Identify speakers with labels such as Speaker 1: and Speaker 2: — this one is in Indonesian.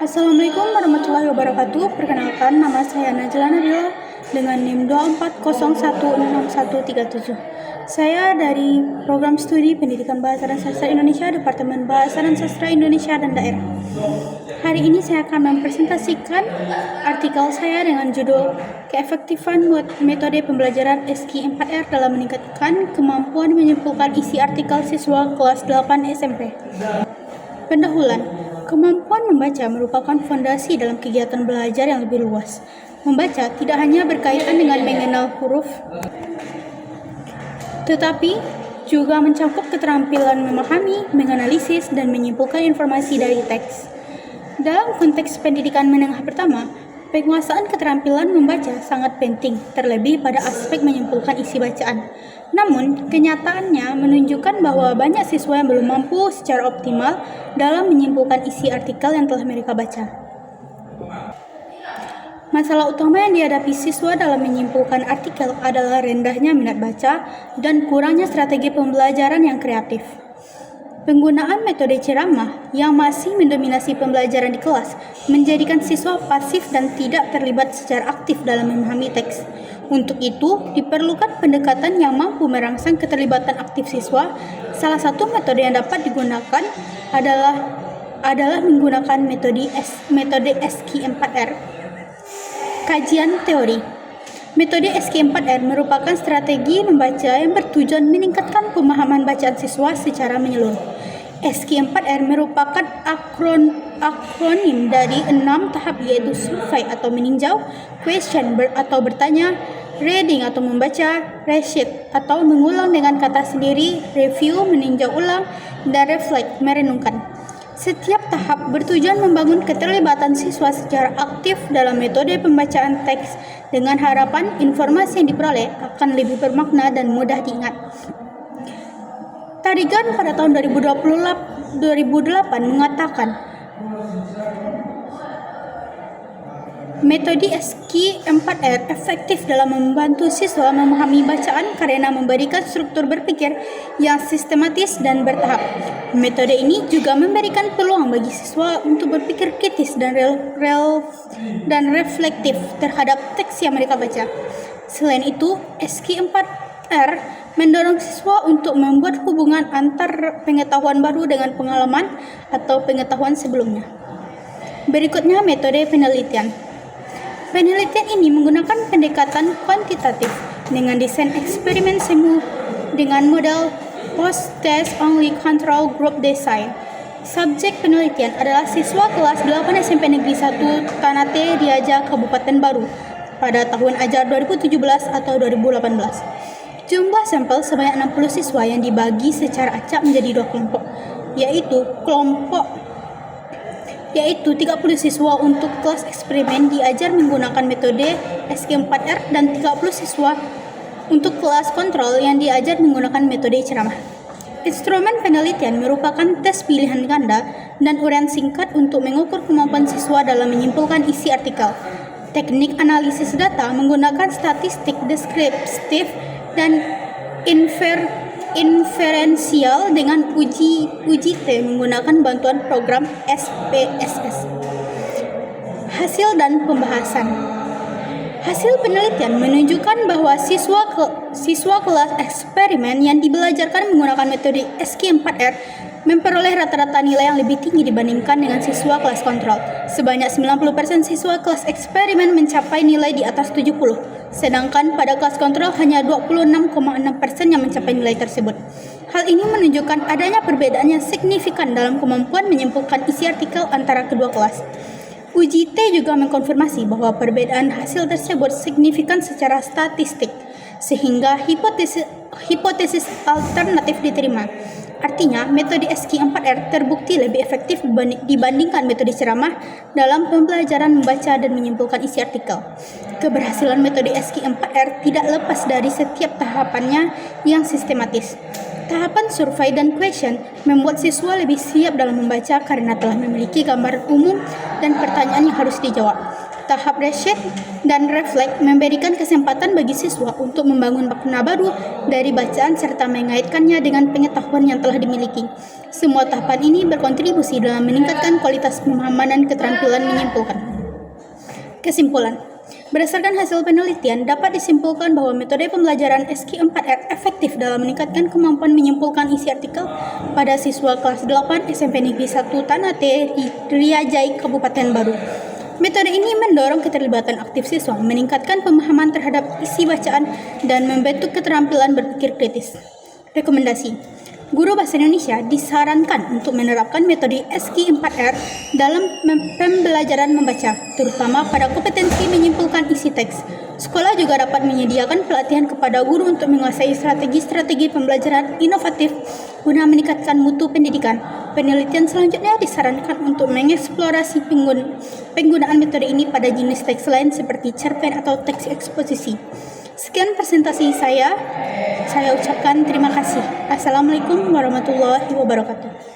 Speaker 1: Assalamualaikum warahmatullahi wabarakatuh. Perkenalkan, nama saya Najla Nabila dengan NIM 240616137. Saya dari Program Studi Pendidikan Bahasa dan Sastra Indonesia, Departemen Bahasa dan Sastra Indonesia dan Daerah. Hari ini saya akan mempresentasikan artikel saya dengan judul Keefektifan Metode Pembelajaran SKI4R dalam meningkatkan kemampuan menyimpulkan isi artikel siswa kelas 8 SMP. Pendahuluan, kemampuan membaca merupakan fondasi dalam kegiatan belajar yang lebih luas. Membaca tidak hanya berkaitan dengan mengenal huruf, tetapi juga mencakup keterampilan memahami, menganalisis, dan menyimpulkan informasi dari teks. Dalam konteks pendidikan menengah pertama, penguasaan keterampilan membaca sangat penting, terlebih pada aspek menyimpulkan isi bacaan. Namun, kenyataannya menunjukkan bahwa banyak siswa yang belum mampu secara optimal dalam menyimpulkan isi artikel yang telah mereka baca. Masalah utama yang dihadapi siswa dalam menyimpulkan artikel adalah rendahnya minat baca dan kurangnya strategi pembelajaran yang kreatif. Penggunaan metode ceramah yang masih mendominasi pembelajaran di kelas menjadikan siswa pasif dan tidak terlibat secara aktif dalam memahami teks. Untuk itu, diperlukan pendekatan yang mampu merangsang keterlibatan aktif siswa. Salah satu metode yang dapat digunakan adalah menggunakan metode SKI4R. Kajian teori. Metode SKI4R merupakan strategi membaca yang bertujuan meningkatkan pemahaman bacaan siswa secara menyeluruh. SKI4R merupakan akronim dari 6 tahap, yaitu survei atau meninjau, question atau bertanya, reading atau membaca, reshape atau mengulang dengan kata sendiri, review meninjau ulang, dan reflect merenungkan. Setiap tahap bertujuan membangun keterlibatan siswa secara aktif dalam metode pembacaan teks dengan harapan informasi yang diperoleh akan lebih bermakna dan mudah diingat. Tarigan pada tahun 2008 mengatakan metode SKI4R efektif dalam membantu siswa memahami bacaan karena memberikan struktur berpikir yang sistematis dan bertahap. Metode ini juga memberikan peluang bagi siswa untuk berpikir kritis dan reflektif terhadap teks yang mereka baca. Selain itu, SKI4R mendorong siswa untuk membuat hubungan antar pengetahuan baru dengan pengalaman atau pengetahuan sebelumnya. Berikutnya, metode penelitian. Penelitian ini menggunakan pendekatan kuantitatif dengan desain eksperimen semu dengan model post-test only control group design. Subjek penelitian adalah siswa kelas 8 SMP Negeri 1 Tanate Diaja, Kabupaten Baru pada tahun ajar 2017 atau 2018. Jumlah sampel sebanyak 60 siswa yang dibagi secara acak menjadi 2 kelompok, yaitu 30 siswa untuk kelas eksperimen diajar menggunakan metode SKI4R dan 30 siswa untuk kelas kontrol yang diajar menggunakan metode ceramah. Instrumen penelitian merupakan tes pilihan ganda dan uraian singkat untuk mengukur kemampuan siswa dalam menyimpulkan isi artikel. Teknik analisis data menggunakan statistik deskriptif dan inferensial dengan uji T menggunakan bantuan program SPSS. Hasil dan pembahasan. Hasil penelitian menunjukkan bahwa siswa kelas eksperimen yang dibelajarkan menggunakan metode SKI4R memperoleh rata-rata nilai yang lebih tinggi dibandingkan dengan siswa kelas kontrol. Sebanyak 90% siswa kelas eksperimen mencapai nilai di atas 70, sedangkan pada kelas kontrol hanya 26,6% yang mencapai nilai tersebut. Hal ini menunjukkan adanya perbedaan yang signifikan dalam kemampuan menyimpulkan isi artikel antara kedua kelas. Uji T juga mengkonfirmasi bahwa perbedaan hasil tersebut signifikan secara statistik, sehingga hipotesis alternatif diterima. Artinya, metode SKI4R terbukti lebih efektif dibandingkan metode ceramah dalam pembelajaran membaca dan menyimpulkan isi artikel. Keberhasilan metode SKI4R tidak lepas dari setiap tahapannya yang sistematis. Tahapan survei dan question membuat siswa lebih siap dalam membaca karena telah memiliki gambaran umum dan pertanyaan yang harus dijawab. Tahap reset dan refleks memberikan kesempatan bagi siswa untuk membangun makna baru dari bacaan serta mengaitkannya dengan pengetahuan yang telah dimiliki. Semua tahapan ini berkontribusi dalam meningkatkan kualitas pemahaman dan keterampilan menyimpulkan. Kesimpulan. Berdasarkan hasil penelitian, dapat disimpulkan bahwa metode pembelajaran SQ4R efektif dalam meningkatkan kemampuan menyimpulkan isi artikel pada siswa kelas 8 SMP Negeri 1 Tanate di Riajai, Kabupaten Baru. Metode ini mendorong keterlibatan aktif siswa, meningkatkan pemahaman terhadap isi bacaan, dan membentuk keterampilan berpikir kritis. Rekomendasi. Guru Bahasa Indonesia disarankan untuk menerapkan metode SQ4R dalam pembelajaran membaca, terutama pada kompetensi menyimpulkan isi teks. Sekolah juga dapat menyediakan pelatihan kepada guru untuk menguasai strategi-strategi pembelajaran inovatif guna meningkatkan mutu pendidikan. Penelitian selanjutnya disarankan untuk mengeksplorasi penggunaan metode ini pada jenis teks lain seperti cerpen atau teks eksposisi. Sekian presentasi saya ucapkan terima kasih. Assalamualaikum warahmatullahi wabarakatuh.